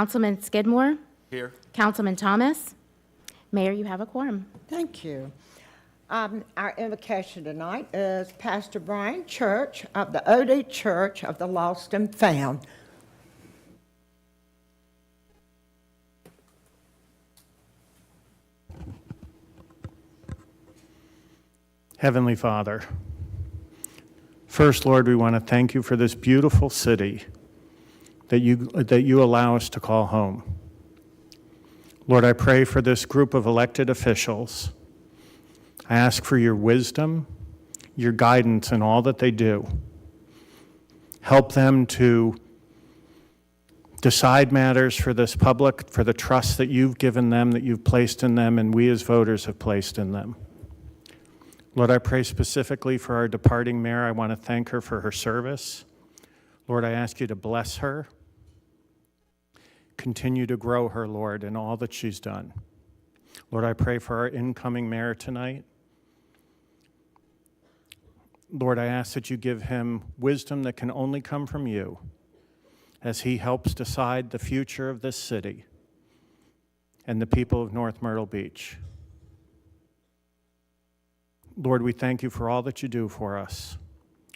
Councilman Skidmore. Here. Councilman Thomas. Mayor, you have a quorum. Thank you. Our invocation tonight is Pastor Brian Church of the OD Church of the Lost and Found. Heavenly Father, first, Lord, we want to thank you for this beautiful city that you allow us to call home. Lord, I pray for this group of elected officials. I ask for your wisdom, your guidance in all that they do. Help them to decide matters for this public, for the trust that you've given them, that you've placed in them, and we as voters have placed in them. Lord, I pray specifically for our departing mayor. I want to thank her for her service. Lord, I ask you to bless her. Continue to grow her, Lord, in all that she's done. Lord, I pray for our incoming mayor tonight. Lord, I ask that you give him wisdom that can only come from you as he helps decide the future of this city and the people of North Myrtle Beach. Lord, we thank you for all that you do for us,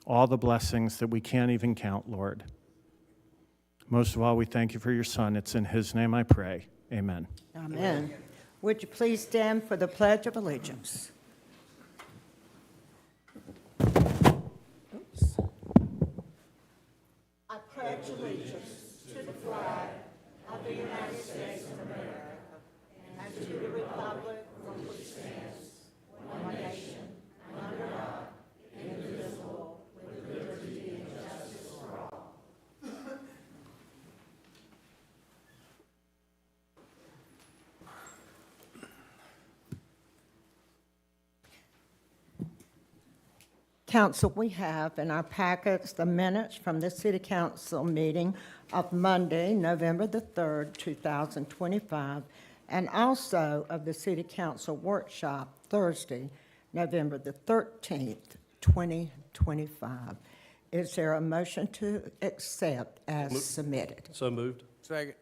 all the blessings that we can't even count, Lord. Most of all, we thank you for your Son. It's in his name I pray. Amen. Amen. Would you please stand for the Pledge of Allegiance? Oops. I pledge allegiance to the flag of the United States of America and to the republic for which it stands, one nation, under God, indivisible, with liberty and justice for all. Council, we have in our packets the minutes from the City Council meeting of Monday, November the 3rd, 2025, and also of the City Council workshop Thursday, November the 13th, 2025. Is there a motion to accept as submitted? So moved. Second.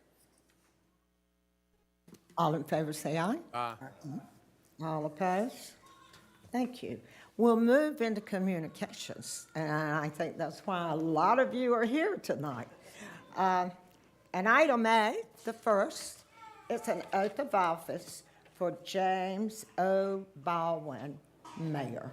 All in favor say aye. Aye. All opposed? Thank you. We'll move into communications, and I think that's why a lot of you are here tonight. And item A, the first, is an oath of office for James O. Baldwin, Mayor.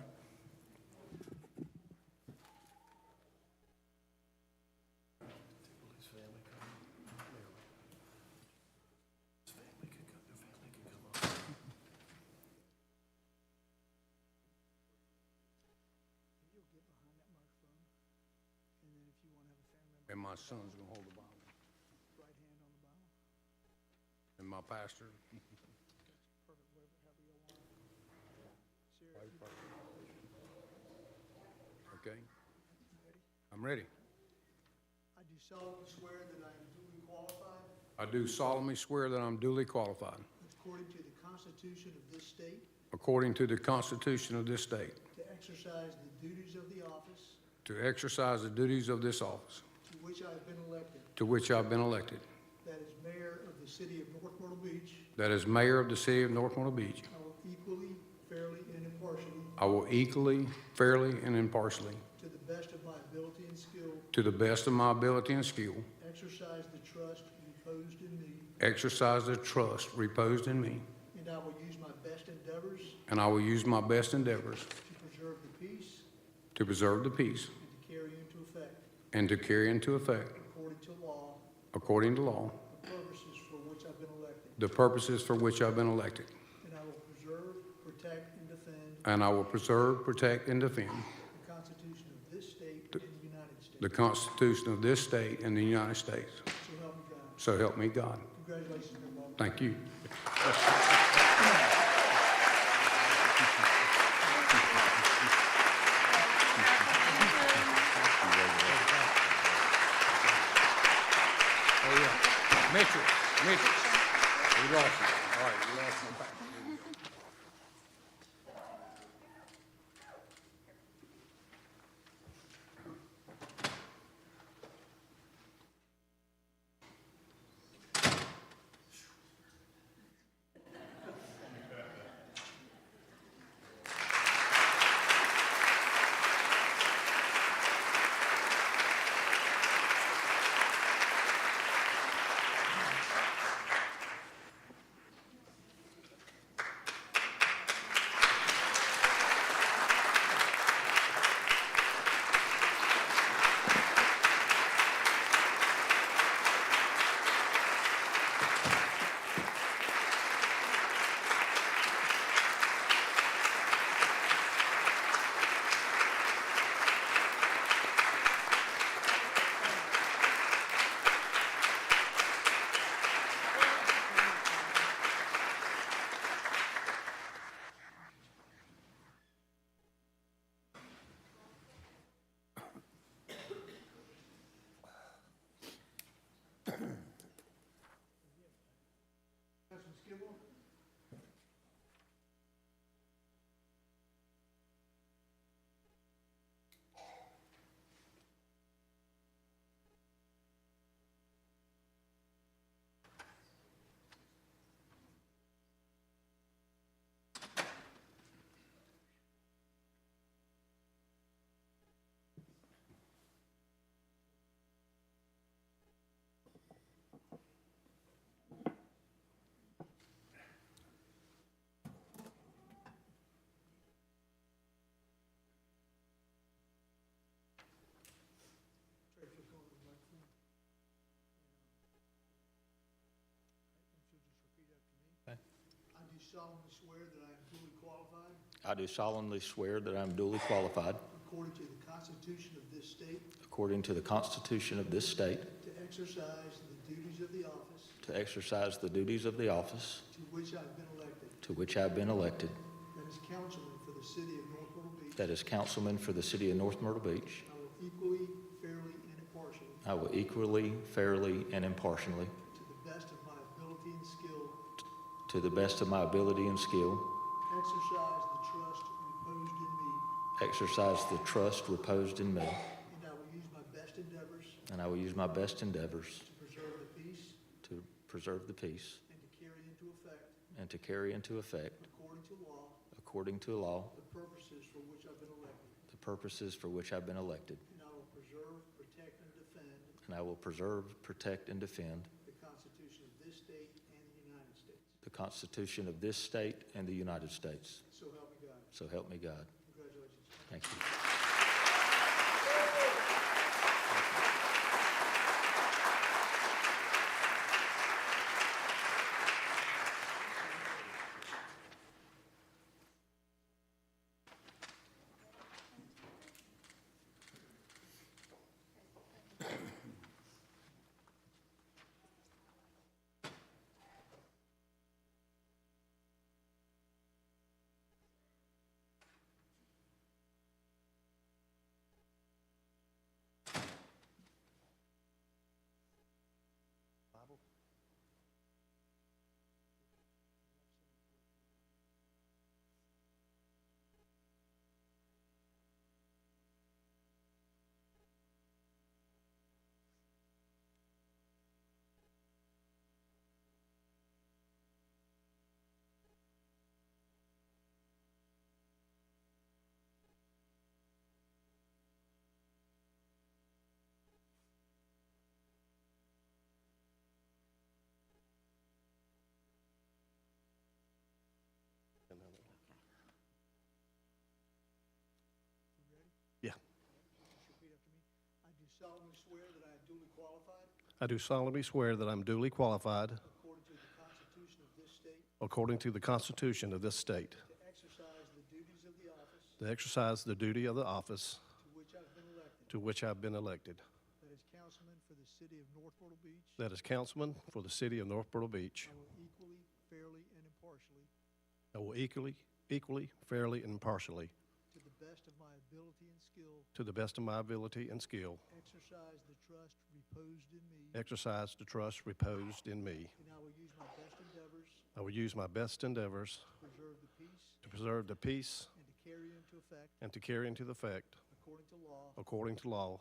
And my son's gonna hold the Bible. Right hand on the Bible. And my pastor. Perfect, whatever, however you want. Okay. I'm ready. I do solemnly swear that I am duly qualified, I do solemnly swear that I'm duly qualified, according to the Constitution of this state, according to the Constitution of this state, to exercise the duties of the office to exercise the duties of this office, to which I have been elected, to which I've been elected, that is Mayor of the City of North Myrtle Beach. that as Mayor of the City of North Myrtle Beach, I will equally, fairly, and impartially, I will equally, fairly, and impartially, to the best of my ability and skill, to the best of my ability and skill, exercise the trust reposed in me, exercise the trust reposed in me, and I will use my best endeavors and I will use my best endeavors to preserve the peace to preserve the peace and to carry into effect, and to carry into effect, according to law, according to law, the purposes for which I've been elected. the purposes for which I've been elected. And I will preserve, protect, and defend And I will preserve, protect, and defend the Constitution of this state and the United States. the Constitution of this state and the United States. So help me God. So help me God. Congratulations, Mayor Baldwin. Thank you. Oh, yeah. Mitchell. We lost you. All right, we lost my back. Skidmore. Sorry if you'll come to the microphone. If you'll just repeat after me. Okay. I do solemnly swear that I am duly qualified, I do solemnly swear that I am duly qualified, according to the Constitution of this state, according to the Constitution of this state, to exercise the duties of the office to exercise the duties of the office to which I have been elected. to which I have been elected, That is councilman for the city of North Myrtle Beach. that is councilman for the city of North Myrtle Beach. I will equally, fairly, and impartially, I will equally, fairly, and impartially, to the best of my ability and skill, to the best of my ability and skill, exercise the trust reposed in me, exercise the trust reposed in me, and I will use my best endeavors and I will use my best endeavors to preserve the peace to preserve the peace and to carry into effect, and to carry into effect, according to law, according to law, the purposes for which I've been elected. the purposes for which I've been elected. And I will preserve, protect, and defend And I will preserve, protect, and defend the Constitution of this state and the United States. the Constitution of this state and the United States. So help me God. So help me God. Congratulations. Thank you. Just repeat after me. I do solemnly swear that I am duly qualified, I do solemnly swear that I'm duly qualified, according to the Constitution of this state, according to the Constitution of this state, to exercise the duties of the office to exercise the duty of the office to which I've been elected. to which I've been elected. That is councilman for the city of North Myrtle Beach. That is councilman for the city of North Myrtle Beach. I will equally, fairly, and impartially, I will equally, fairly, and impartially, to the best of my ability and skill, to the best of my ability and skill, exercise the trust reposed in me, exercise the trust reposed in me. and I will use my best endeavors I will use my best endeavors to preserve the peace to preserve the peace and to carry into effect, and to carry into effect, according to law,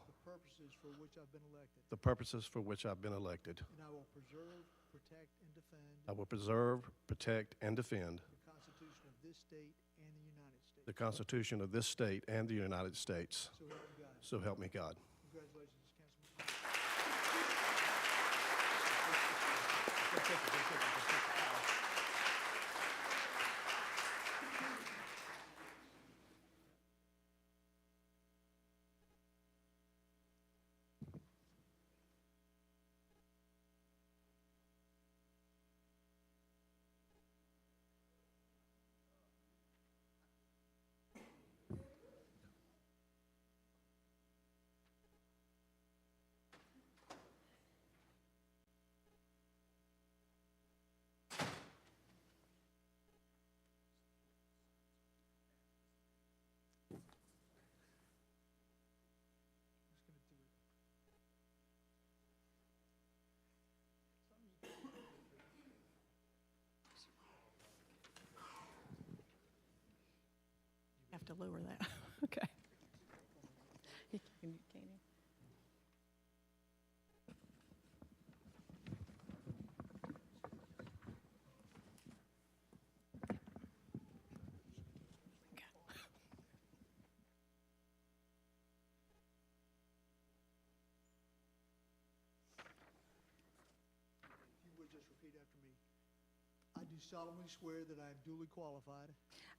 the purposes for which I've been elected. And I will preserve, protect, and defend I will preserve, protect, and defend the Constitution of this state and the United States. the Constitution of this state and the United States. So help me God. So help me God. Congratulations, Councilman. to lower that. Okay. Can you? If you would just repeat after me. I do solemnly swear that I am duly qualified,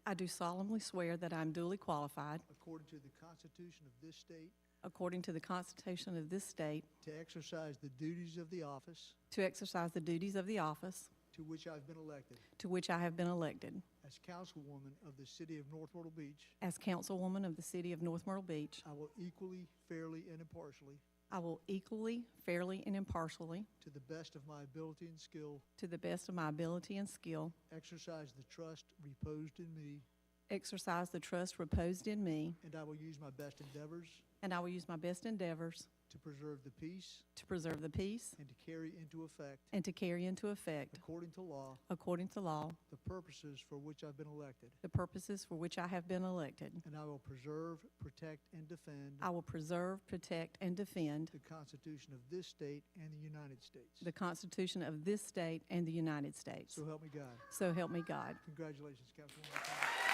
I do solemnly swear that I am duly qualified, according to the Constitution of this state, according to the Constitution of this state, to exercise the duties of the office to exercise the duties of the office to which I have been elected to which I have been elected as councilwoman of the city of North Myrtle Beach. as councilwoman of the city of North Myrtle Beach. I will equally, fairly, and impartially, I will equally, fairly, and impartially, to the best of my ability and skill, to the best of my ability and skill, exercise the trust reposed in me, exercise the trust reposed in me, and I will use my best endeavors and I will use my best endeavors to preserve the peace to preserve the peace and to carry into effect, and to carry into effect, according to law, the purposes for which I've been elected. purposes for which I have been elected. And I will preserve, protect, and defend I will preserve, protect, and defend the Constitution of this state and the United States. the Constitution of this state and the United States. So help me God. So help me God. Congratulations, Councilwoman.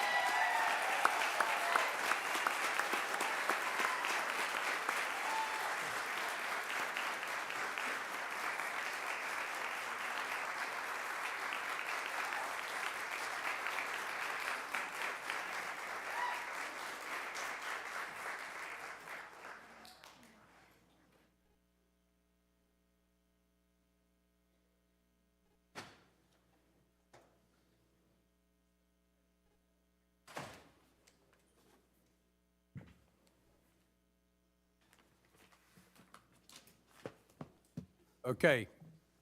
Okay,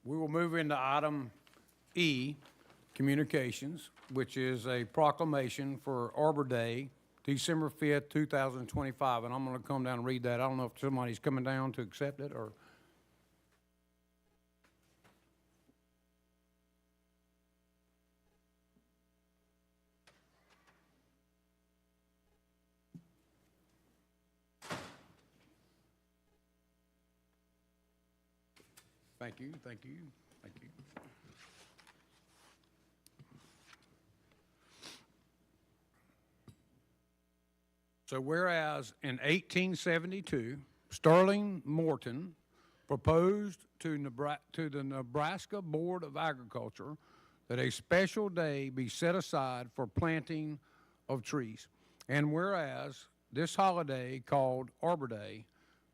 we will move into item E, communications, which is a proclamation for Arbor Day, December 5th, 2025. And I'm going to come down and read that. I don't know if somebody's coming down to accept it or. Thank you, thank you, thank you. So whereas in 1872, Sterling Morton proposed to the Nebraska Board of Agriculture that a special day be set aside for planting of trees. And whereas this holiday called Arbor Day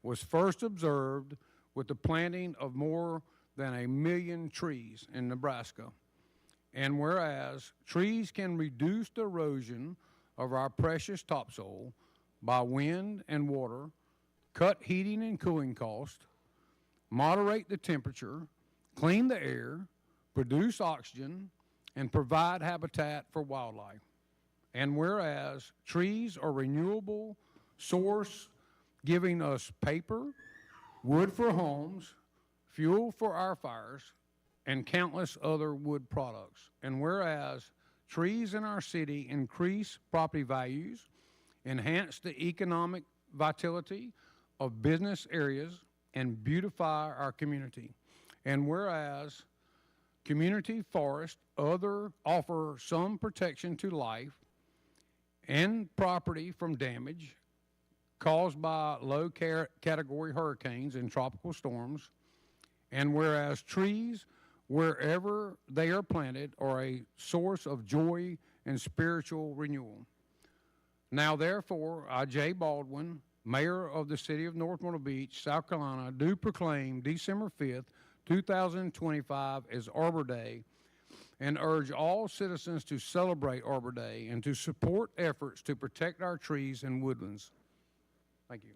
was first observed with the planting of more than 1 million trees in Nebraska. And whereas trees can reduce the erosion of our precious topsoil by wind and water, cut heating and cooling costs, moderate the temperature, clean the air, produce oxygen, and provide habitat for wildlife. And whereas trees are a renewable source giving us paper, wood for homes, fuel for our fires, and countless other wood products. And whereas trees in our city increase property values, enhance the economic vitality of business areas, and beautify our community. And whereas community forests offer some protection to life and property from damage caused by low category hurricanes and tropical storms, and whereas trees, wherever they are planted, are a source of joy and spiritual renewal. Now, therefore, I, J. Baldwin, Mayor of the City of North Myrtle Beach, South Carolina, do proclaim December 5th, 2025 as Arbor Day, and urge all citizens to celebrate Arbor Day and to support efforts to protect our trees and woodlands. Thank you.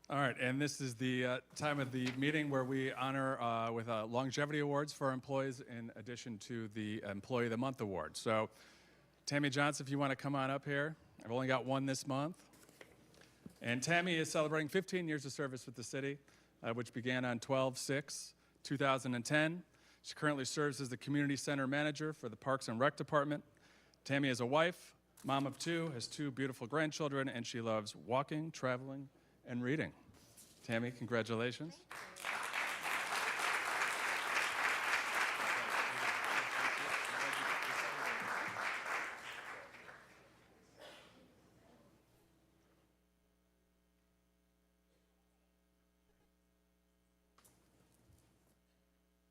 All right, and this is the time of the meeting where we honor with longevity awards for our employees in addition to the Employee of the Month award. So, Tammy Johnson, if you want to come on up here. I've only got one this month. And Tammy is celebrating 15 years of service with the city, which began on 12/6/2010. She currently serves as the Community Center Manager for the Parks and Rec Department. Tammy is a wife, mom of two, has two beautiful grandchildren, and she loves walking, traveling, and reading. Tammy, congratulations.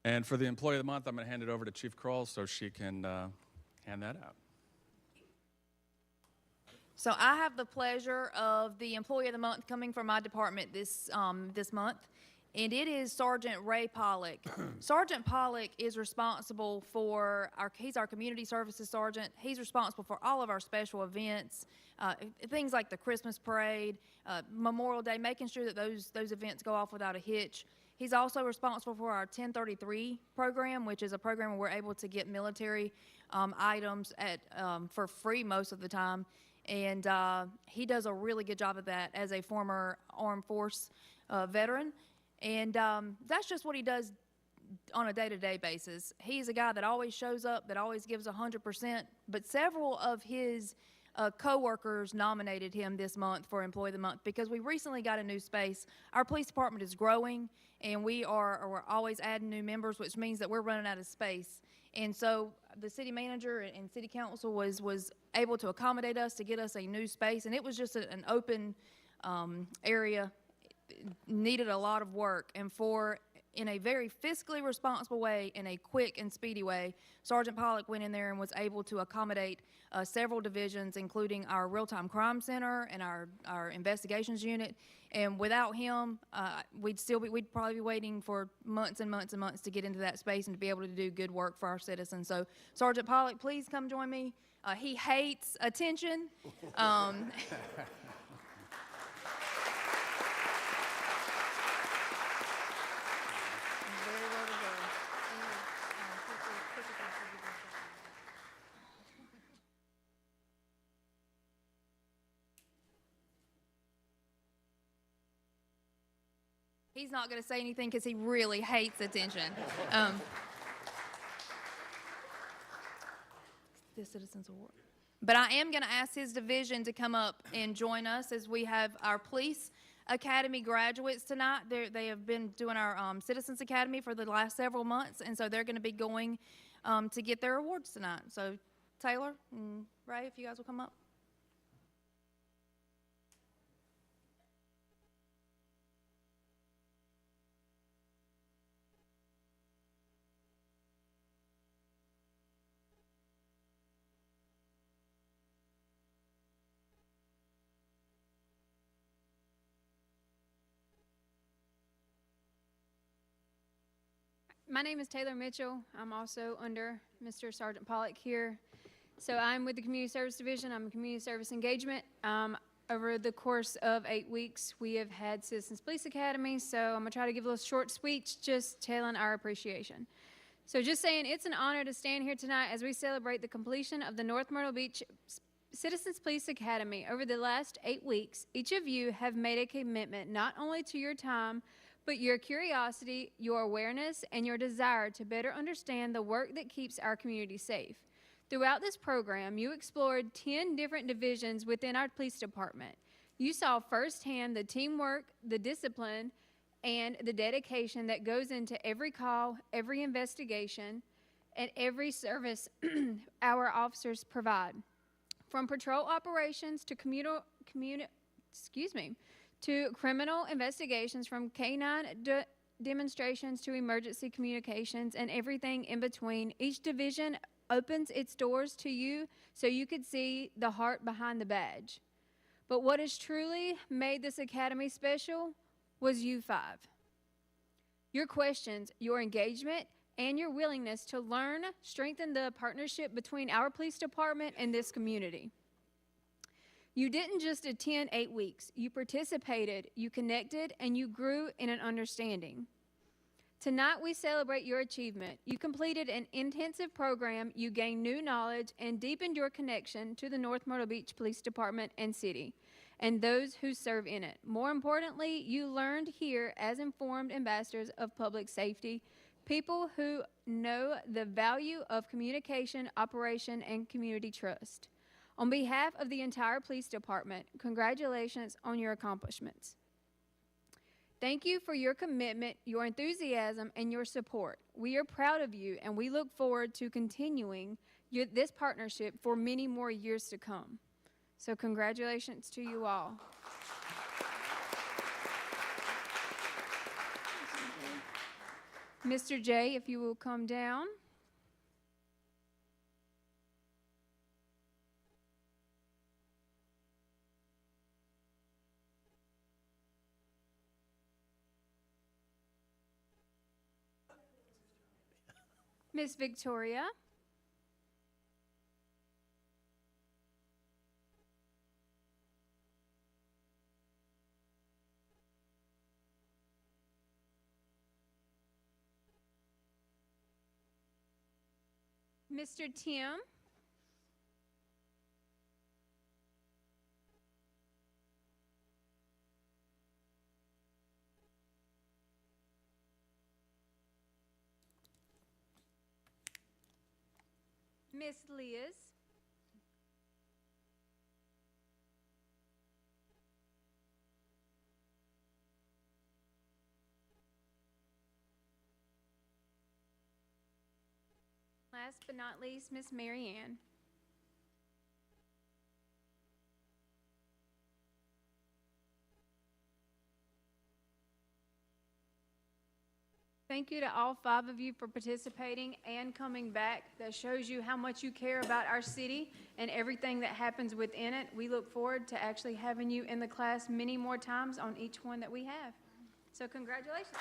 And for the Employee of the Month, I'm going to hand it over to Chief Kroll so she can hand that out. So I have the pleasure of the Employee of the Month coming from my department this month, and it is Sergeant Ray Pollock. Sergeant Pollock is responsible for he's our community services sergeant. He's responsible for all of our special events, things like the Christmas parade, Memorial Day, making sure that those events go off without a hitch. He's also responsible for our 1033 program, which is a program where we're able to get military items for free most of the time. And he does a really good job of that as a former Armed Force veteran. And that's just what he does on a day-to-day basis. He's a guy that always shows up, that always gives 100%. But several of his co-workers nominated him this month for Employee of the Month because we recently got a new space. Our police department is growing, and we're always adding new members, which means that we're running out of space. And so the city manager and city council was able to accommodate us to get us a new space, and it was just an open area. It needed a lot of work, and in a very fiscally responsible way, in a quick and speedy way, Sergeant Pollock went in there and was able to accommodate several divisions, including our real-time crime center and our investigations unit. And without him, we'd probably be waiting for months and months and months to get into that space and to be able to do good work for our citizens. So, Sergeant Pollock, please come join me. He hates attention. He's not going to say anything because he really hates attention. The Citizens Award. But I am going to ask his division to come up and join us as we have our Police Academy graduates tonight. They have been doing our Citizens Academy for the last several months, and so they're going to be going to get their awards tonight. So Taylor and Ray, if you guys will come up. My name is Taylor Mitchell. I'm also under Mr. Sergeant Pollock here. So I'm with the Community Service Division. I'm a Community Service Engagement. Over the course of 8 weeks, we have had Citizens Police Academy, so I'm going to try to give a little short speech just telling our appreciation. So just saying, it's an honor to stand here tonight as we celebrate the completion of the North Myrtle Beach Citizens Police Academy. Over the last 8 weeks, each of you have made a commitment not only to your time, but your curiosity, your awareness, and your desire to better understand the work that keeps our community safe. Throughout this program, you explored 10 different divisions within our police department. You saw firsthand the teamwork, the discipline, and the dedication that goes into every call, every investigation, and every service our officers provide. From patrol operations to to criminal investigations, from canine demonstrations to emergency communications and everything in between. Each division opens its doors to you so you could see the heart behind the badge. But what has truly made this academy special was you five. Your questions, your engagement, and your willingness to learn strengthen the partnership between our police department and this community. You didn't just attend 8 weeks. You participated, you connected, and you grew in an understanding. Tonight, we celebrate your achievement. You completed an intensive program, you gained new knowledge, and deepened your connection to the North Myrtle Beach Police Department and City, and those who serve in it. More importantly, you learned here as informed ambassadors of public safety, people who know the value of communication, operation, and community trust. On behalf of the entire police department, congratulations on your accomplishments. Thank you for your commitment, your enthusiasm, and your support. We are proud of you, and we look forward to continuing this partnership for many more years to come. So congratulations to you all. Mr. J, if you will come down. Miss Victoria. Mr. Tim. Miss Liz. Last but not least, Miss Mary Ann. Thank you to all 5 of you for participating and coming back. That shows you how much you care about our city and everything that happens within it. We look forward to actually having you in the class many more times on each one that we have. So congratulations.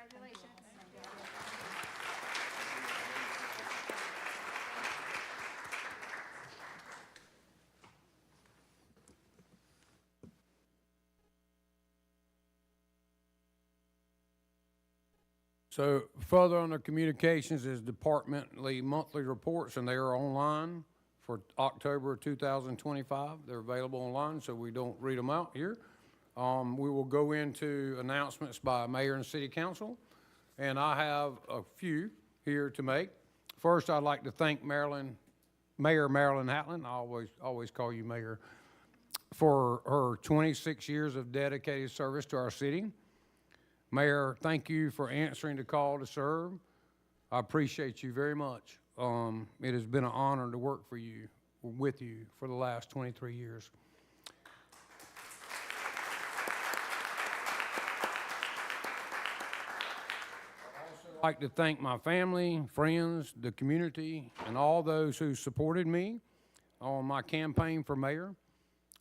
Congratulations. So further on the communications is departmentally monthly reports, and they are online for October 2025. They're available online, so we don't read them out here. We will go into announcements by mayor and city council, and I have a few here to make. First, I'd like to thank Mayor Marilyn Hatlin, I always call you Mayor, for her 26 years of dedicated service to our city. Mayor, thank you for answering the call to serve. I appreciate you very much. It has been an honor to work with you for the last 23 years. I'd like to thank my family, friends, the community, and all those who supported me on my campaign for mayor.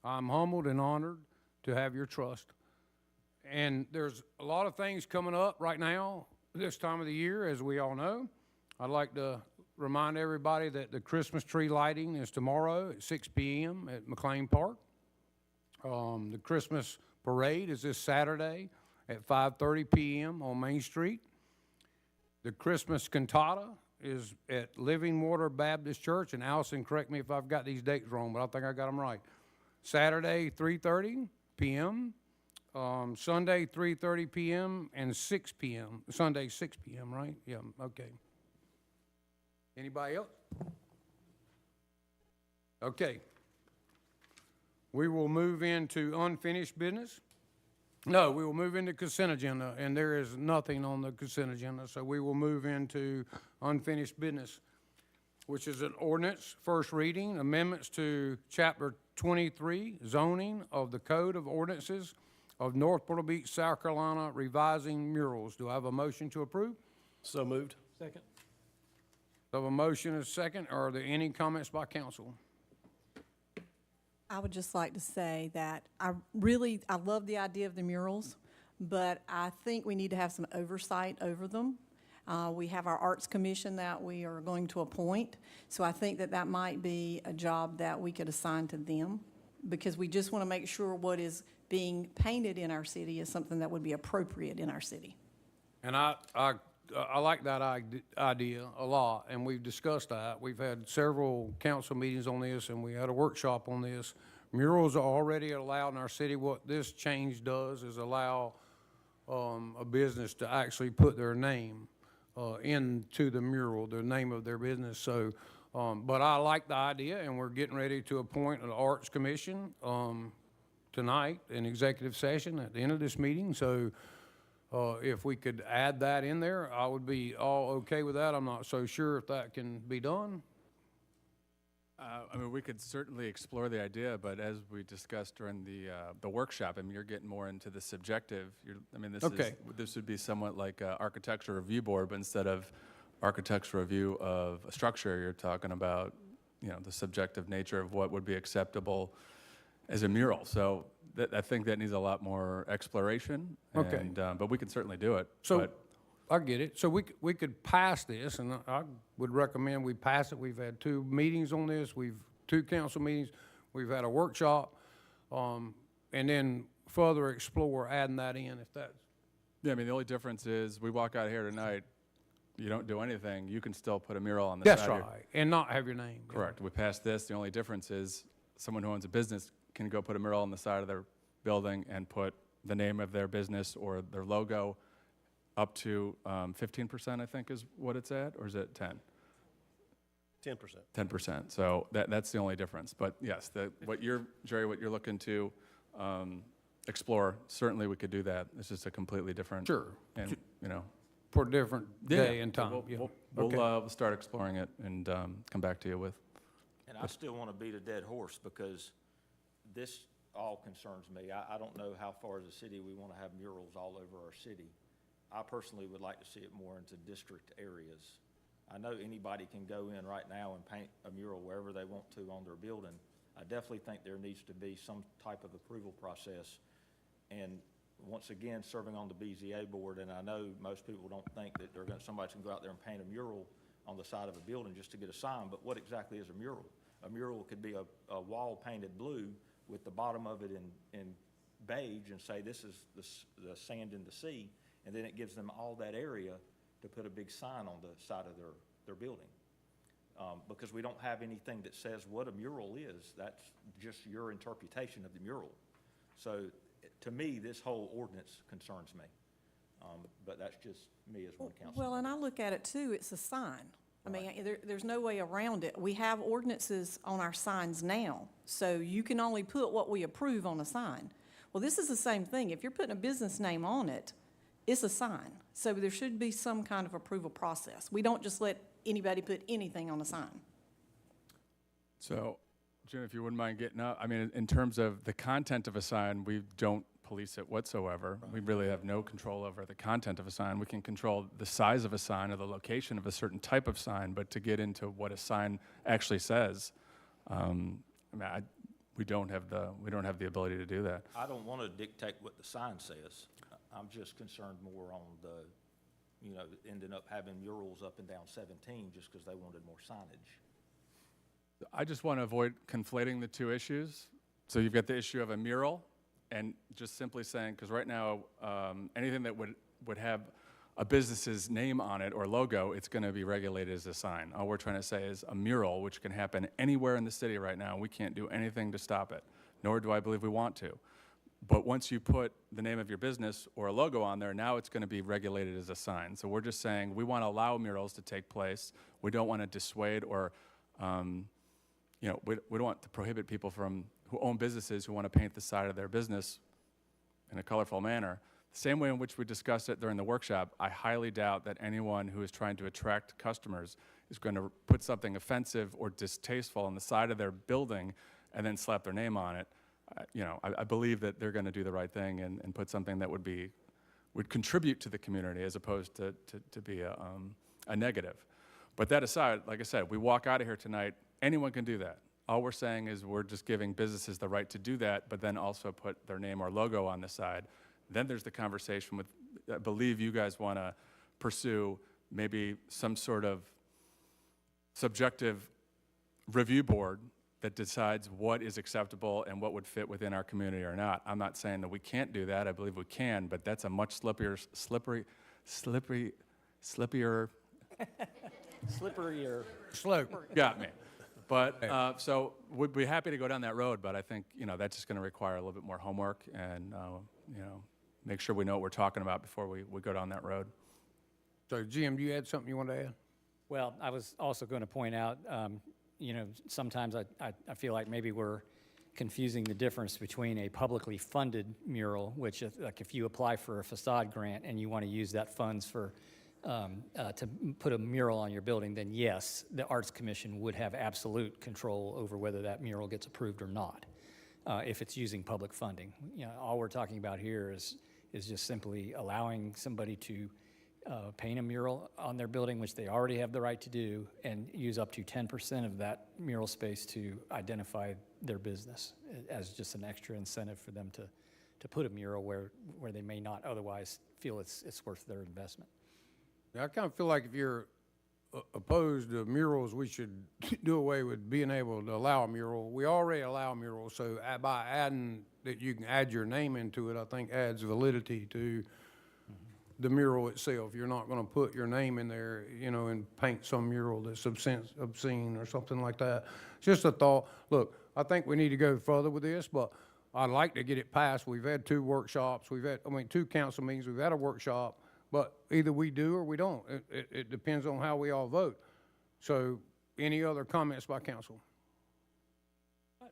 I'm humbled and honored to have your trust. And there's a lot of things coming up right now, this time of the year, as we all know. I'd like to remind everybody that the Christmas tree lighting is tomorrow at 6 p.m. at McLean Park. The Christmas parade is this Saturday at 5:30 p.m. on Main Street. The Christmas cantata is at Living Water Baptist Church, and Allison, correct me if I've got these dates wrong, but I think I got them right. Saturday, 3:30 p.m., Sunday, 3:30 p.m., and 6 p.m. Sunday, 6 p.m., right? Yeah, okay. Anybody else? Okay. We will move into unfinished business. No, we will move into consent agenda, and there is nothing on the consent agenda, so we will move into unfinished business, which is an ordinance, first reading, amendments to Chapter 23 zoning of the Code of Ordinances of North Myrtle Beach, South Carolina, revising murals. Do I have a motion to approve? So moved. Second. I have a motion and a second. Are there any comments by council? I would just like to say that I love the idea of the murals, but I think we need to have some oversight over them. We have our Arts Commission that we are going to appoint, so I think that that might be a job that we could assign to them, because we just want to make sure what is being painted in our city is something that would be appropriate in our city. And I like that idea a lot, and we've discussed that. We've had several council meetings on this, and we had a workshop on this. Murals are already allowed in our city. What this change does is allow a business to actually put their name into the mural, the name of their business. So, but I like the idea, and we're getting ready to appoint an Arts Commission tonight in executive session at the end of this meeting. So if we could add that in there, I would be all okay with that. I'm not so sure if that can be done. I mean, we could certainly explore the idea, but as we discussed during the workshop, I mean, you're getting more into the subjective. Okay. This would be somewhat like a architecture review board, but instead of architecture review of a structure, you're talking about, you know, the subjective nature of what would be acceptable as a mural. So I think that needs a lot more exploration. Okay. And, but we can certainly do it. So but I get it. So we could pass this, and I would recommend we pass it. We've had 2 meetings on this. 2 council meetings. We've had a workshop, and then further explore adding that in if that's. yeah, I mean, the only difference is we walk out here tonight, you don't do anything, you can still put a mural on the That's side. right, and not have your name. Correct. We passed this. The only difference is someone who owns a business can go put a mural on the side of their building and put the name of their business or their logo up to 15%, I think is what it's at, or is it 10? 10%. 10%. So that's the only difference. But yes, Jerry, what you're looking to explore, certainly we could do that. It's just a completely different. Sure. And, you know. For a different day and time. We'll start exploring it and come back to you with. And I still want to beat a dead horse because this all concerns me. I don't know how far as a city we want to have murals all over our city. I personally would like to see it more into district areas. I know anybody can go in right now and paint a mural wherever they want to on their building. I definitely think there needs to be some type of approval process. And once again, serving on the BZA board, and I know most people don't think that somebody's going to go out there and paint a mural on the side of a building just to get a sign, but what exactly is a mural? A mural could be a wall painted blue with the bottom of it in beige and say this is the sand in the sea, and then it gives them all that area to put a big sign on the side of their building. Because we don't have anything that says what a mural is. That's just your interpretation of the mural. So to me, this whole ordinance concerns me. But that's just me as one councilman. Well, and I look at it too, it's a sign. I mean, there's no way around it. We have ordinances on our signs now, so you can only put what we approve on a sign. Well, this is the same thing. If you're putting a business name on it, it's a sign. So there should be some kind of approval process. We don't just let anybody put anything on a sign. So, Jim, if you wouldn't mind getting up, I mean, in terms of the content of a sign, we don't police it whatsoever. We really have no control over the content of a sign. We can control the size of a sign or the location of a certain type of sign, but to get into what a sign actually says, we don't have the ability to do that. I don't want to dictate what the sign says. I'm just concerned more on ending up having murals up and down 17 just because they wanted more signage. I just want to avoid conflating the two issues. So you've got the issue of a mural and just simply saying, because right now, anything that would have a business's name on it or logo, it's going to be regulated as a sign. All we're trying to say is a mural, which can happen anywhere in the city right now. We can't do anything to stop it, nor do I believe we want to. But once you put the name of your business or a logo on there, now it's going to be regulated as a sign. So we're just saying we want to allow murals to take place. We don't want to dissuade or, we don't want to prohibit people who own businesses who want to paint the side of their business in a colorful manner. The same way in which we discussed it during the workshop, I highly doubt that anyone who is trying to attract customers is going to put something offensive or distasteful on the side of their building and then slap their name on it, I believe that they're going to do the right thing and put something that would contribute to the community as opposed to be a negative. But that aside, like I said, we walk out of here tonight, anyone can do that. All we're saying is we're just giving businesses the right to do that, but then also put their name or logo on the side. Then there's the conversation with, I believe you guys want to pursue maybe some sort of subjective review board that decides what is acceptable and what would fit within our community or not. I'm not saying that we can't do that. I believe we can, but that's a much slipperier, Slipperier. Slope. got me. But, so we'd be happy to go down that road, but I think, that's just going to require a little bit more homework and, make sure we know what we're talking about before we go down that road. So Jim, do you had something you want to add? Well, I was also going to point out, sometimes I feel like maybe we're confusing the difference between a publicly funded mural, which like if you apply for a facade grant and you want to use that funds for to put a mural on your building, then yes, the Arts Commission would have absolute control over whether that mural gets approved or not, if it's using public funding. All we're talking about here is just simply allowing somebody to paint a mural on their building, which they already have the right to do, and use up to 10% of that mural space to identify their business as just an extra incentive for them to put a mural where they may not otherwise feel it's worth their investment. I kind of feel like if you're opposed to murals, we should do away with being able to allow a mural. We already allow murals, so by adding that you can add your name into it, I think adds validity to the mural itself. You're not going to put your name in there, and paint some mural that's obscene or something like that. It's just a thought. Look, I think we need to go further with this, but I'd like to get it passed. We've had 2 workshops. We've had, 2 council meetings. We've had a workshop. But either we do or we don't. It depends on how we all vote. So any other comments by council?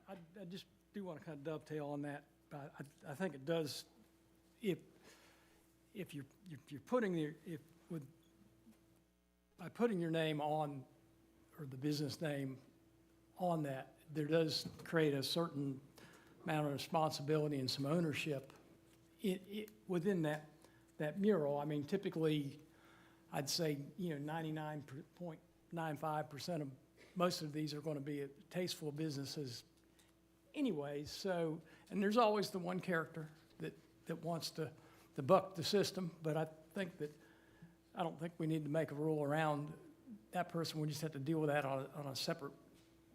I just do want to kind of dovetail on that. I think it does, if you're putting by putting your name on, or the business name on that, there does create a certain amount of responsibility and some ownership within that mural. I mean, typically, I'd say, 99.95% of most of these are going to be tasteful businesses anyways. So, and there's always the one character that wants to buck the system, but I don't think we need to make a rule around that person. We just have to deal with that on a separate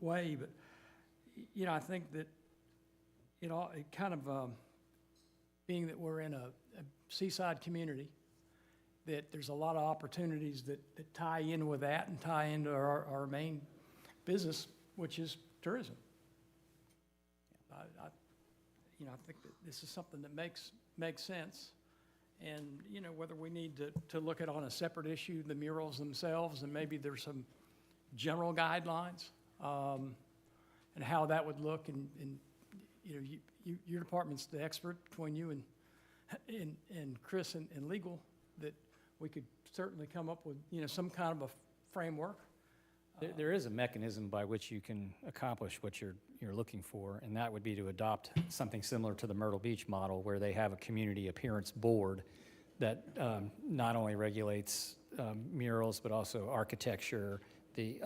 way. But, I think that it kind of, being that we're in a seaside community, that there's a lot of opportunities that tie in with that and tie into our main business, which is tourism. I think that this is something that makes sense. And, whether we need to look at on a separate issue, the murals themselves, and maybe there's some general guidelines, and how that would look. And your department's the expert between you and Chris and legal, that we could certainly come up with, some kind of a framework. There is a mechanism by which you can accomplish what you're looking for, and that would be to adopt something similar to the Myrtle Beach model, where they have a community appearance board that not only regulates murals, but also architecture, the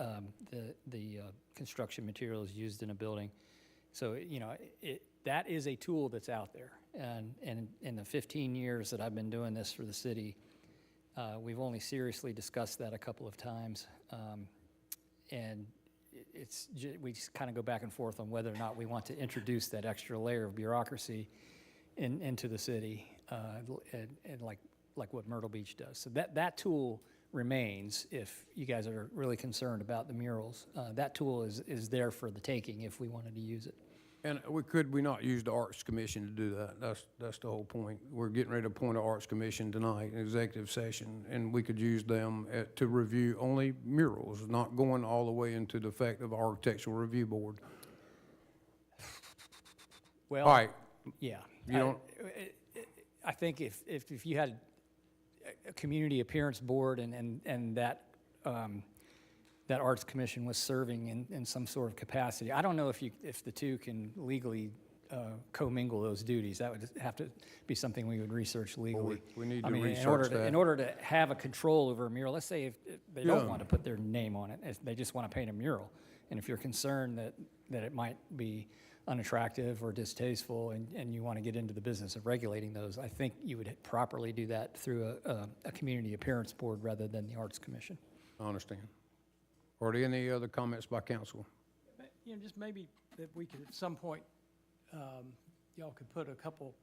construction materials used in a building. So, that is a tool that's out there. And in the 15 years that I've been doing this for the city, we've only seriously discussed that a couple of times. And we just kind of go back and forth on whether or not we want to introduce that extra layer of bureaucracy into the city, and like what Myrtle Beach does. So that tool remains if you guys are really concerned about the murals. That tool is there for the taking if we wanted to use it. And could we not use the Arts Commission to do that? That's the whole point. We're getting ready to appoint an Arts Commission tonight, an executive session, and we could use them to review only murals, not going all the way into the fact of Architectural Review Board. Well, all right. Yeah. You don't. I think if you had a community appearance board and that that Arts Commission was serving in some sort of capacity. I don't know if the two can legally commingle those duties. That would have to be something we would research legally. we need I to mean, research that. In order to have a control over a mural, let's say if they don't Yeah. want to put their name on it, if they just want to paint a mural, and if you're concerned that it might be unattractive or distasteful, and you want to get into the business of regulating those, I think you would properly do that through a community appearance board rather than the Arts Commission. I understand. Are there any other comments by council? You know, just maybe that we could, at some point, y'all could put a couple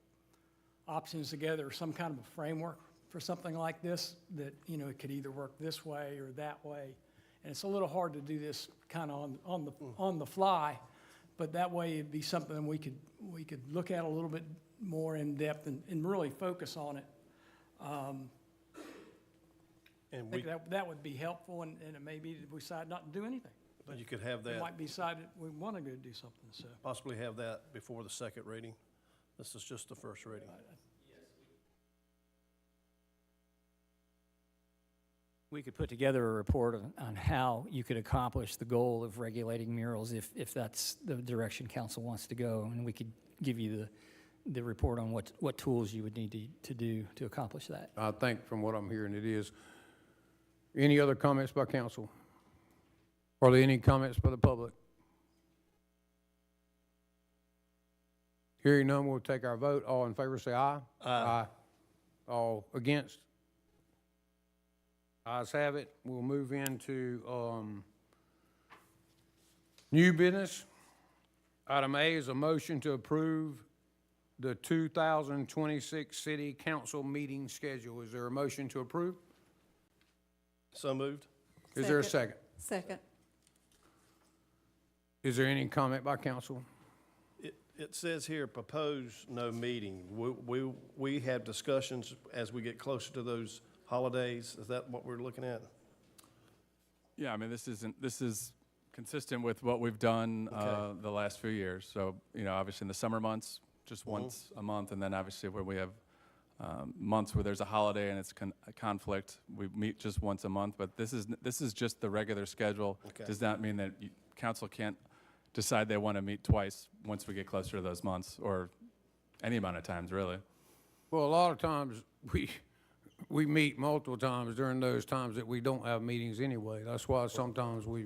options together, or some kind of a framework for something like this, that, you know, it could either work this way or that way. And it's a little hard to do this kind of on the fly, but that way it'd be something we could look at a little bit more in depth and really focus on it. And I think that would be helpful, and it may be that we decide not to do anything. But you could have it that, might be decided we want to go do something, so. possibly have that before the second reading. This is just the first reading. We could put together a report on how you could accomplish the goal of regulating murals if that's the direction council wants to go, and we could give you the report on what tools you would need to do to accomplish that. I think from what I'm hearing, it is. Any other comments by council? Are there any comments by the public? Hearing none, we'll take our vote. All in favor, say aye. Aye. All against? Ayes have it. We'll move into new business. Item A is a motion to approve the 2026 City Council meeting schedule. Is there a motion to approve? So moved. Is there a second? Second. Is there any comment by council? It says here, propose no meeting. We have discussions as we get closer to those holidays. Is that what we're looking at? Yeah, I mean, this is consistent with what we've done Okay. the last few years. So, you know, obviously in the summer months, just once a month, and then obviously where we have months where there's a holiday and it's a conflict, we meet just once a month. But this is just the regular schedule. Okay. Does not mean that council can't decide they want to meet twice once we get closer to those months, or any amount of times, really. Well, a lot of times we meet multiple times during those times that we don't have meetings anyway. That's why sometimes we,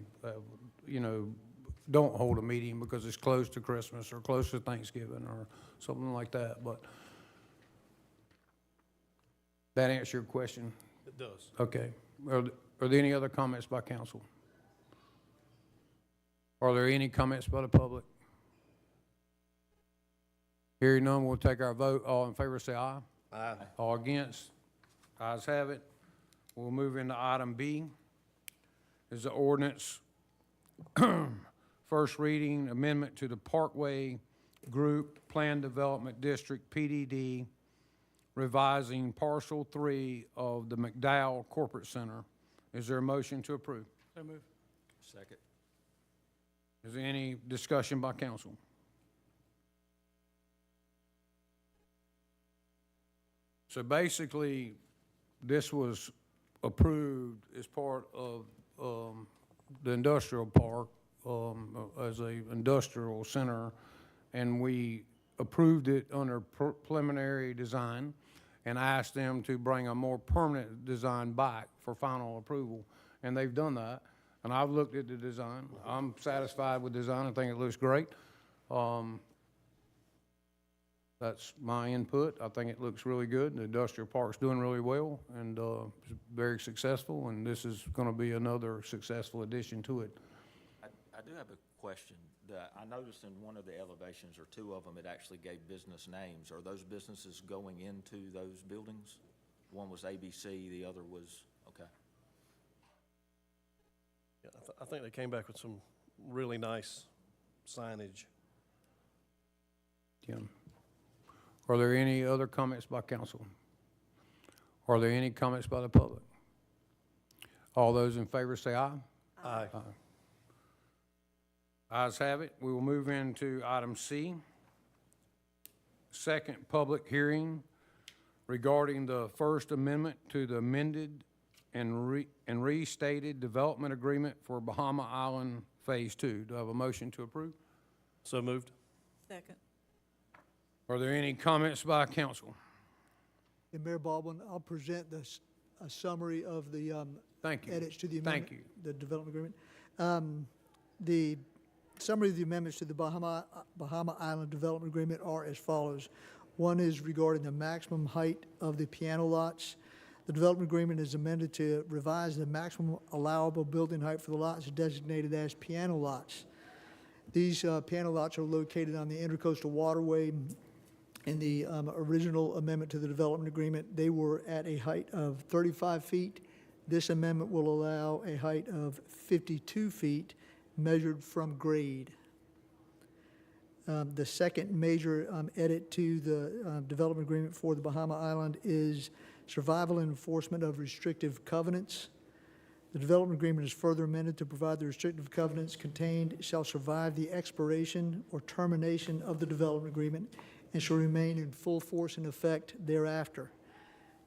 don't hold a meeting because it's close to Christmas or close to Thanksgiving or something like that. But that answer your question? It does. Okay. Are there any other comments by council? Are there any comments by the public? Hearing none, we'll take our vote. All in favor, say aye. Aye. All against? Ayes have it. We'll move into item B. Is the ordinance, first reading, amendment to the Parkway Group Plan Development District, PDD, revising Parcel 3 of the McDowell Corporate Center. Is there a motion to approve? So move. Second. Is there any discussion by council? So basically, this was approved as part of the industrial park as a industrial center, and we approved it under preliminary design and asked them to bring a more permanent design back for final approval, and they've done that. And I've looked at the design. I'm satisfied with the design. I think it looks great. That's my input. I think it looks really good. The industrial park's doing really well and it's very successful, and this is going to be another successful addition to it. I do have a question. I noticed in one of the elevations, or two of them, it actually gave business names. Are those businesses going into those buildings? One was ABC, the other was, okay. Yeah, I think they came back with some really nice signage. Yeah. Are there any other comments by council? Are there any comments by the public? All those in favor say aye. Aye. Ayes have it. We will move into item C. Second public hearing regarding the First Amendment to the amended and restated development agreement for Bahama Island Phase 2. Do I have a motion to approve? So moved. Second. Are there any comments by council? And Mayor Baldwin, I'll present a summary of the Thank you. edits to the amendment. Thank you. The development agreement. The summary of the amendments to the Bahama Island Development Agreement are as follows. One is regarding the maximum height of the piano lots. The development agreement is amended to revise the maximum allowable building height for the lots designated as piano lots. These piano lots are located on the Intercoastal Waterway. In the original amendment to the development agreement, they were at a height of 35 feet. This amendment will allow a height of 52 feet measured from grade. The second major edit to the development agreement for the Bahama Island is survival and enforcement of restrictive covenants. The development agreement is further amended to provide the restrictive covenants contained shall survive the expiration or termination of the development agreement and shall remain in full force and effect thereafter.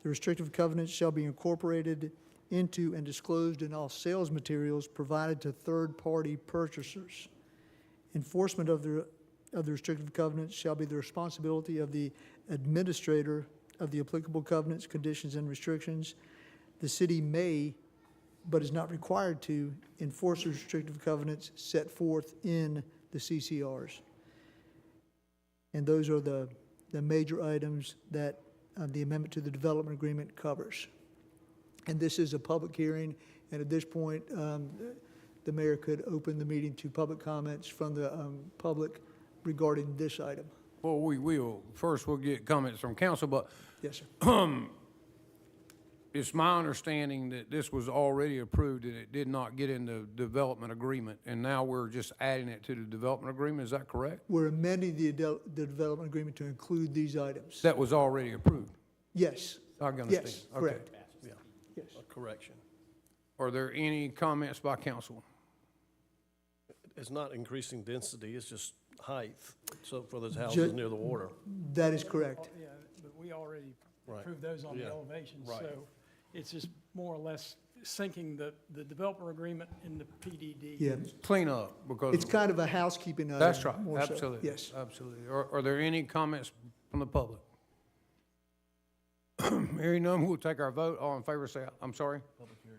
The restrictive covenants shall be incorporated into and disclosed in all sales materials provided to third-party purchasers. Enforcement of the restrictive covenants shall be the responsibility of the administrator of the applicable covenants, conditions, and restrictions. The city may, but is not required to, enforce the restrictive covenants set forth in the CCRs. And those are the major items that the amendment to the development agreement covers. And this is a public hearing, and at this point, the mayor could open the meeting to public comments from the public regarding this item. Well, we will. First, we'll get comments from council, but Yes, sir. it's my understanding that this was already approved and it did not get in the development agreement, and now we're just adding it to the development agreement. Is that correct? We're amending the development agreement to include these items. That was already approved. Yes. I understand. Yes, Okay. correct. Yeah, Yes. a correction. Are there any comments by council? It's not increasing density, it's just height, so for those Ju- houses near the water. That is correct. Yeah, but we already Right. approved those on the Yeah, elevations, right. so it's just more or less syncing the developer agreement in the PDD. Yeah. Clean up, because. It's kind of a housekeeping item. That's right, more so. absolutely. Yes. Absolutely. Are there any comments from the public? Hearing none, we'll take our vote. All in favor, say, I'm sorry? Public hearing.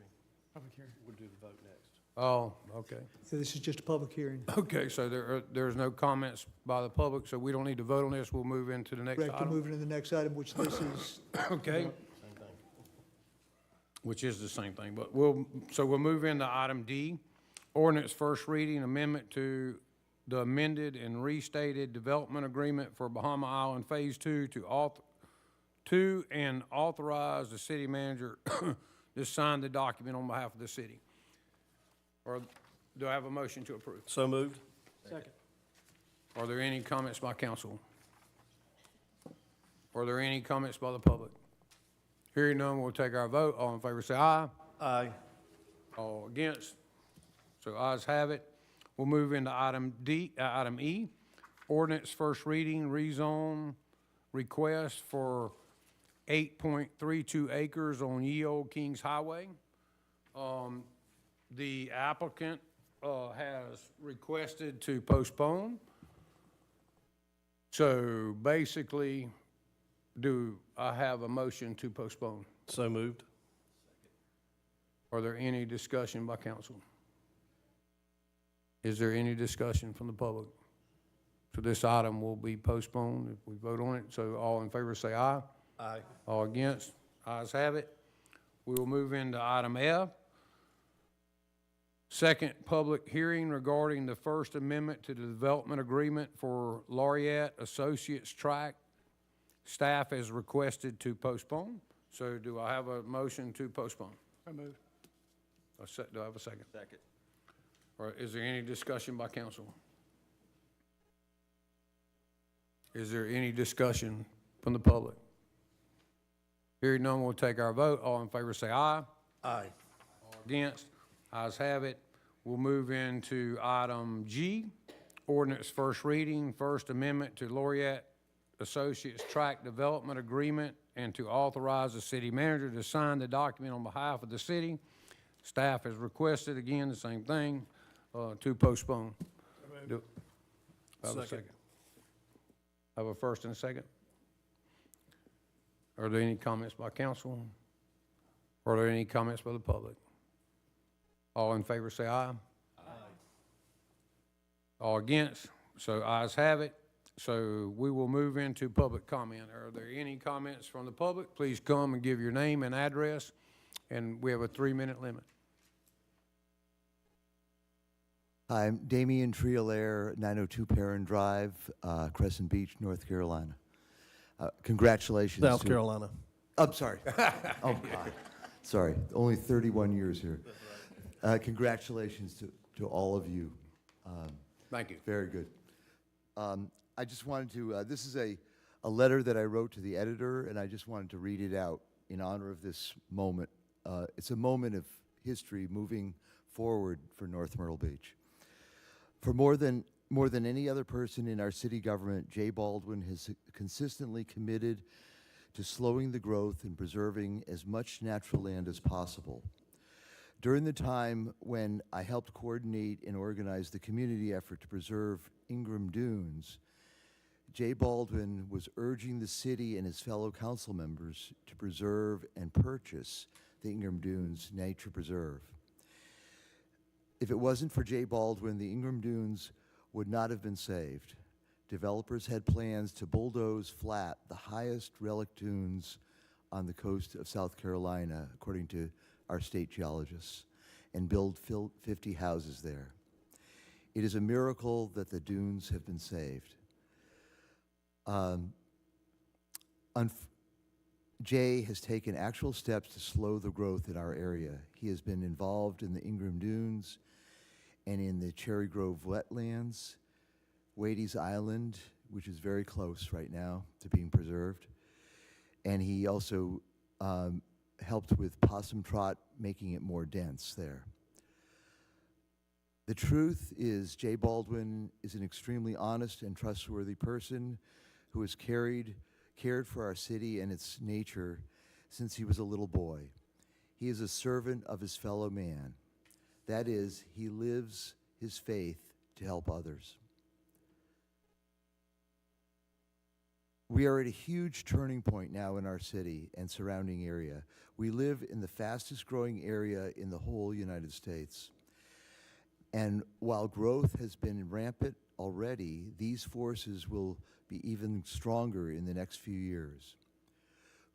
Public hearing. We'll do the vote next. Oh, okay. So this is just a public hearing. Okay, so there's no comments by the public, so we don't need to vote on this. We'll move into the next Correct, we're item. moving to the next item, which this is, Okay, Same thing. which is the same thing, but we'll move into item D, ordinance first reading amendment to the amended and restated development agreement for Bahama Island Phase 2 to and authorize the city manager to sign the document on behalf of the city. Or do I have a motion to approve? So moved. Second. Are there any comments by council? Are there any comments by the public? Hearing none, we'll take our vote. All in favor, say aye. Aye. All against? So ayes have it. We'll move into item E, ordinance first reading, rezone request for 8.32 acres on Ye Old Kings Highway. The applicant has requested to postpone. So basically, do I have a motion to postpone? So moved. Are there any discussion by council? Is there any discussion from the public? So this item will be postponed if we vote on it. So all in favor say aye. Aye. All against? Ayes have it. We will move into item F. Second public hearing regarding the First Amendment to the Development Agreement for Laureate Associates Tract. Staff has requested to postpone. So do I have a motion to postpone? So moved. Do I have a second? Second. Or is there any discussion by council? Is there any discussion from the public? Hearing none, we'll take our vote. All in favor say aye. Aye. All against? Ayes have it. We'll move into item G, ordinance first reading, First Amendment to Laureate Associates Tract Development Agreement and to authorize the city manager to sign the document on behalf of the city. Staff has requested, again, the same thing, to postpone. Do- Have a second. Have a first and a second. Are there any comments by council? Are there any comments by the public? All in favor say aye. Aye. All against? So ayes have it. So we will move into public comment. Are there any comments from the public? Please come and give your name and address, and we have a 3-minute limit. Hi, I'm Damian Triolaire, 902 Perrin Drive, Crescent Beach, North Carolina. Congratulations. South Carolina. I'm sorry. Oh, God. Sorry, only 31 years here. Congratulations to all of you. Thank you. Very good. I just wanted to, this is a letter that I wrote to the editor, and I just wanted to read it out in honor of this moment. It's a moment of history moving forward for North Myrtle Beach. For more than any other person in our city government, Jay Baldwin has consistently committed to slowing the growth and preserving as much natural land as possible. During the time when I helped coordinate and organize the community effort to preserve Ingram Dunes, Jay Baldwin was urging the city and his fellow council members to preserve and purchase the Ingram Dunes Nature Preserve. If it wasn't for Jay Baldwin, the Ingram Dunes would not have been saved. Developers had plans to bulldoze flat the highest relic dunes on the coast of South Carolina, according to our state geologists, and build 50 houses there. It is a miracle that the dunes have been saved. Jay has taken actual steps to slow the growth in our area. He has been involved in the Ingram Dunes and in the Cherry Grove wetlands, Wade's Island, which is very close right now to being preserved. And he also helped with possum trot, making it more dense there. The truth is, Jay Baldwin is an extremely honest and trustworthy person who has cared for our city and its nature since he was a little boy. He is a servant of his fellow man. That is, he lives his faith to help others. We are at a huge turning point now in our city and surrounding area. We live in the fastest growing area in the whole United States. And while growth has been rampant already, these forces will be even stronger in the next few years.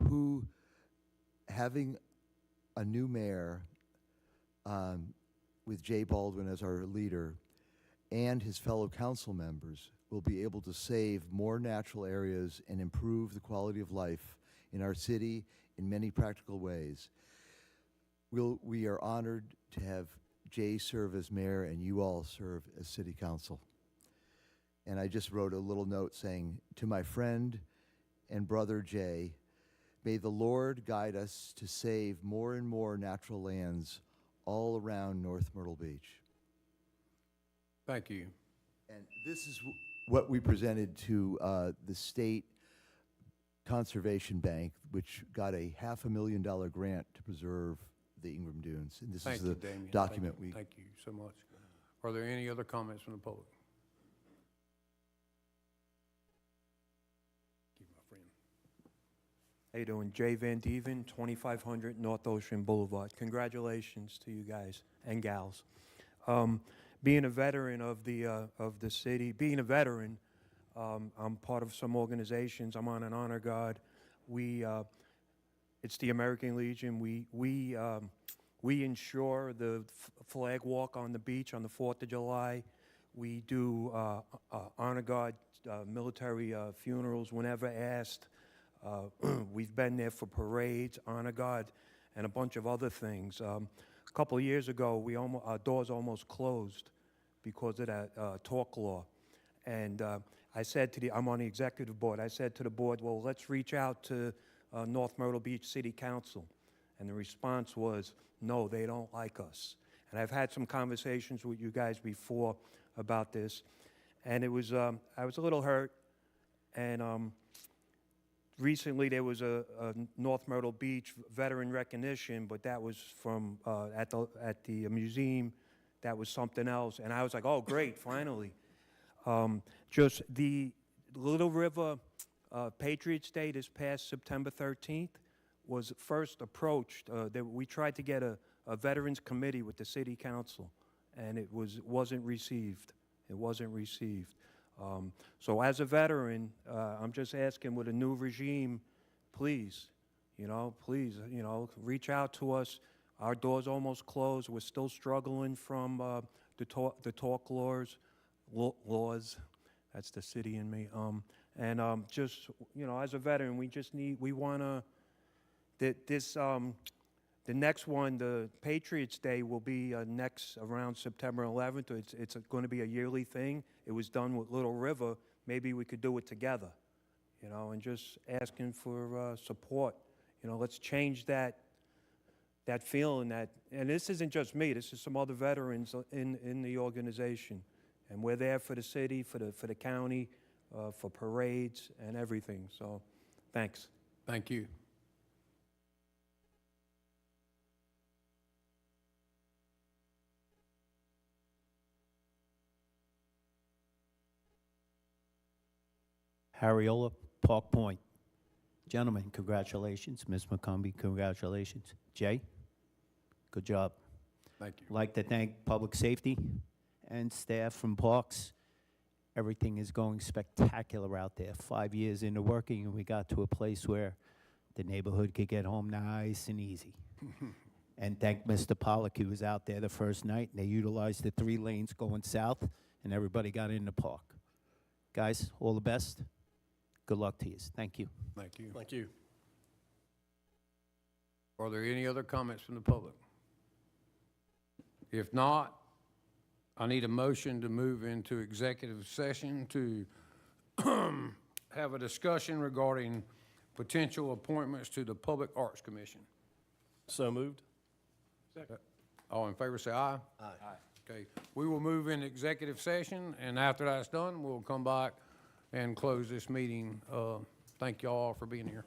Who, having a new mayor with Jay Baldwin as our leader and his fellow council members, will be able to save more natural areas and improve the quality of life in our city in many practical ways. We are honored to have Jay serve as mayor and you all serve as city council. And I just wrote a little note saying, to my friend and brother Jay, may the Lord guide us to save more and more natural lands all around North Myrtle Beach. Thank you. And this is what we presented to the State Conservation Bank, which got a $500,000 grant to preserve the Ingram Dunes. And this Thank is you, the Damien. document Thank you so much. Are there any other comments from the public? Keep my friend. How you doing? Jay Van Deven, 2500 North Ocean Boulevard. Congratulations to you guys and gals. Being a veteran of the city, being a veteran, I'm part of some organizations. I'm on an honor guard. It's the American Legion. We ensure the flag walk on the beach on the 4th of July. We do honor guard military funerals whenever asked. We've been there for parades, honor guard, and a bunch of other things. A couple of years ago, our doors almost closed because of that talk law. And I said I'm on the executive board, I said to the board, well, let's reach out to North Myrtle Beach City Council. And the response was, no, they don't like us. And I've had some conversations with you guys before about this. And I was a little hurt. And recently there was a North Myrtle Beach veteran recognition, but that was from, at the museum, that was something else. And I was like, oh, great, finally. Just the Little River Patriots Day this past September 13th was first approached. We tried to get a veterans committee with the city council, and it wasn't received. It wasn't received. So as a veteran, I'm just asking with a new regime, please, please, reach out to us. Our door's almost closed. We're still struggling from the talk laws. That's the city in me. Just, as a veteran, we want to, the next one, the Patriots Day, will be next around September 11th. It's going to be a yearly thing. It was done with Little River. Maybe we could do it together, and just asking for support. Let's change that feeling and this isn't just me. This is some other veterans in the organization, and we're there for the city, for the county, for parades and everything. So, thanks. Thank you. Harriola, Park Point. Gentlemen, congratulations. Ms. McCombie, congratulations. Jay, good job. Thank you. I'd like to thank Public Safety and staff from Parks. Everything is going spectacular out there. 5 years into working, and we got to a place where the neighborhood could get home nice and easy. And thank Mr. Pollock, he was out there the first night, and they utilized the 3 lanes going south, and everybody got in the park. Guys, all the best. Good luck to you. Thank you. Thank you. Thank you. Are there any other comments from the public? If not, I need a motion to move into executive session to have a discussion regarding potential appointments to the Public Arts Commission. So moved. Second. All in favor, say aye. Aye. Okay, we will move into executive session, and after that's done, we'll come back and close this meeting. Thank you all for being here.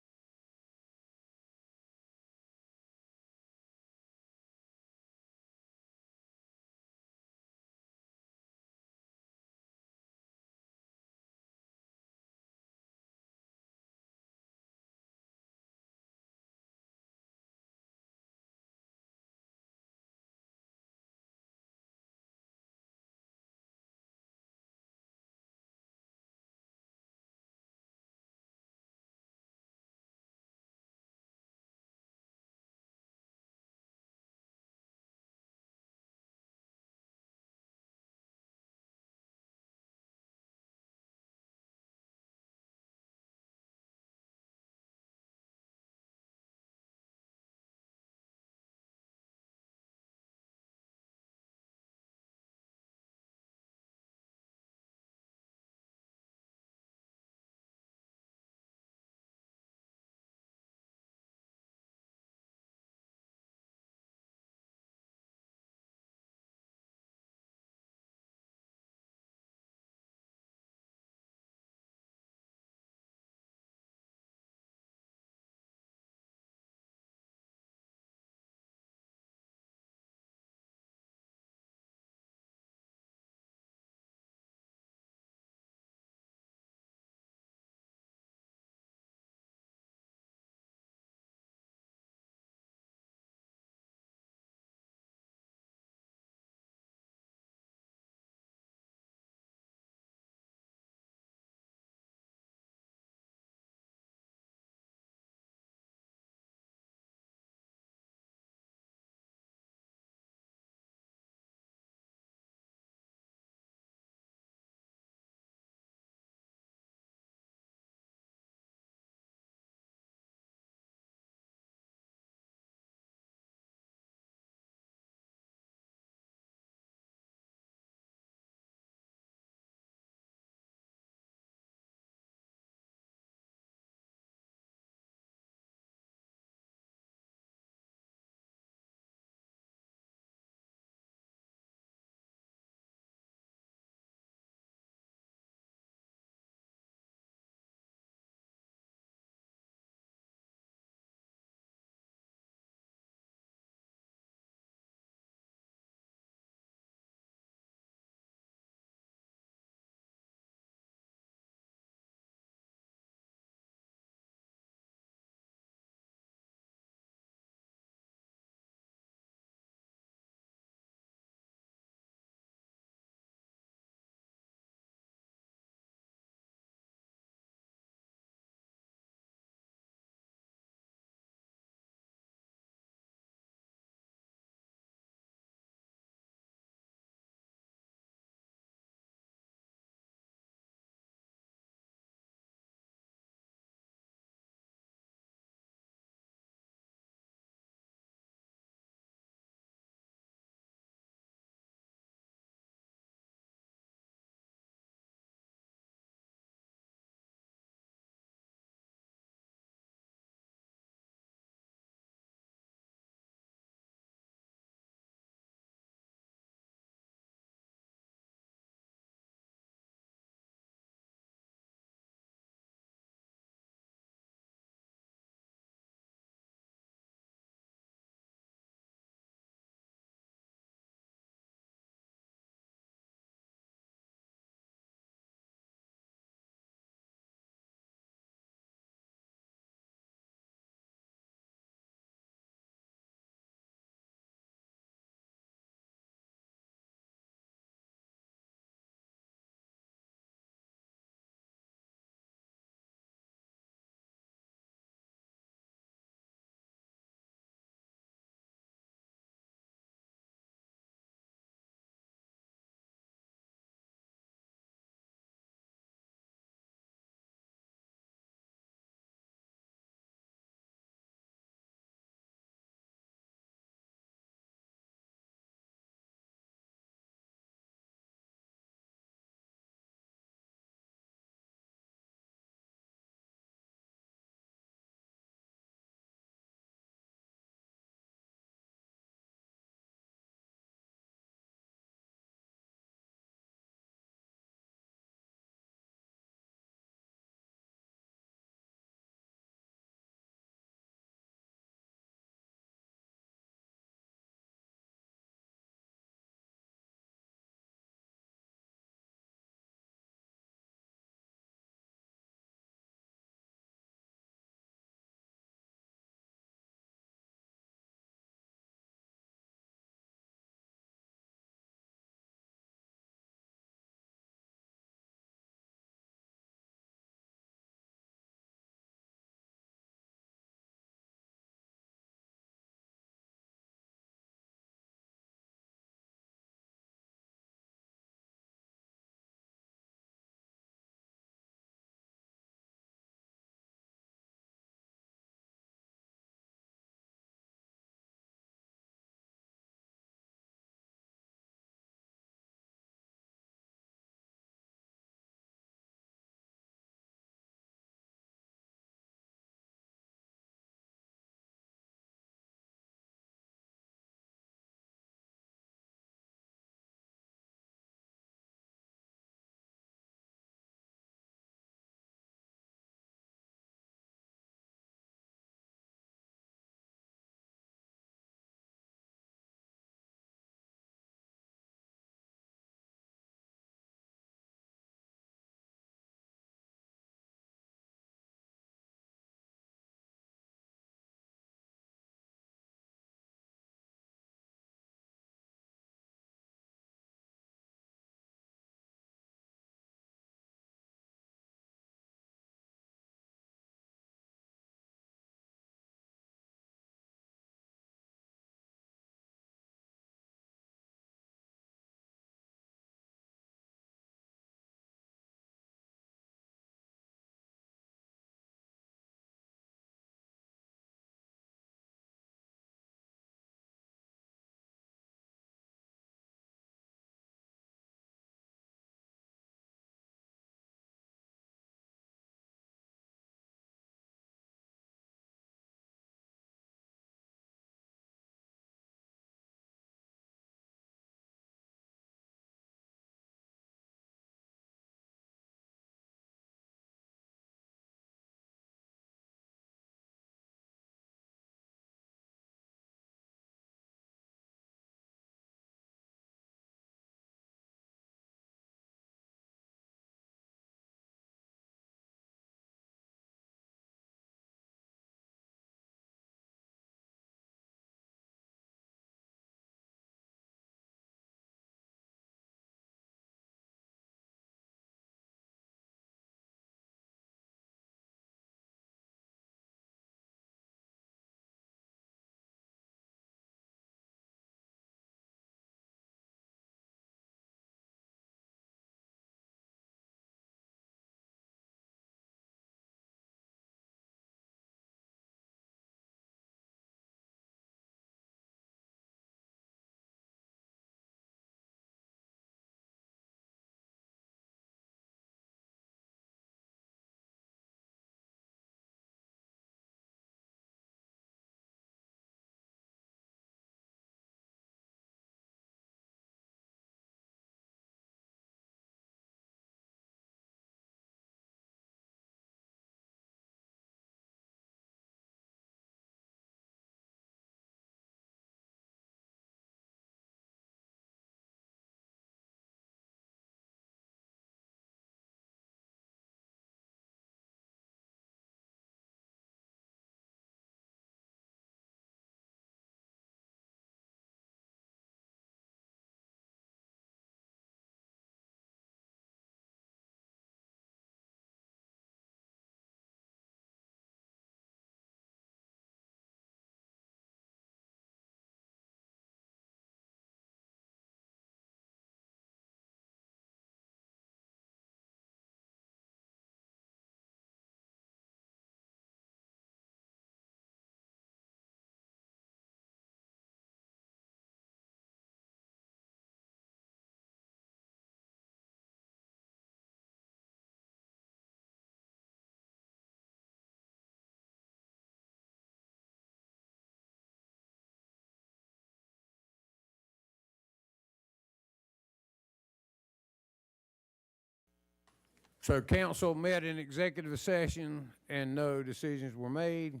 So council met in executive session and no decisions were made.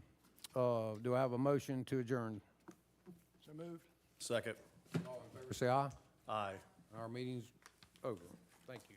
Do I have a motion to adjourn? So moved. Second. All in favor, say aye. Aye. Our meeting's over. Thank you.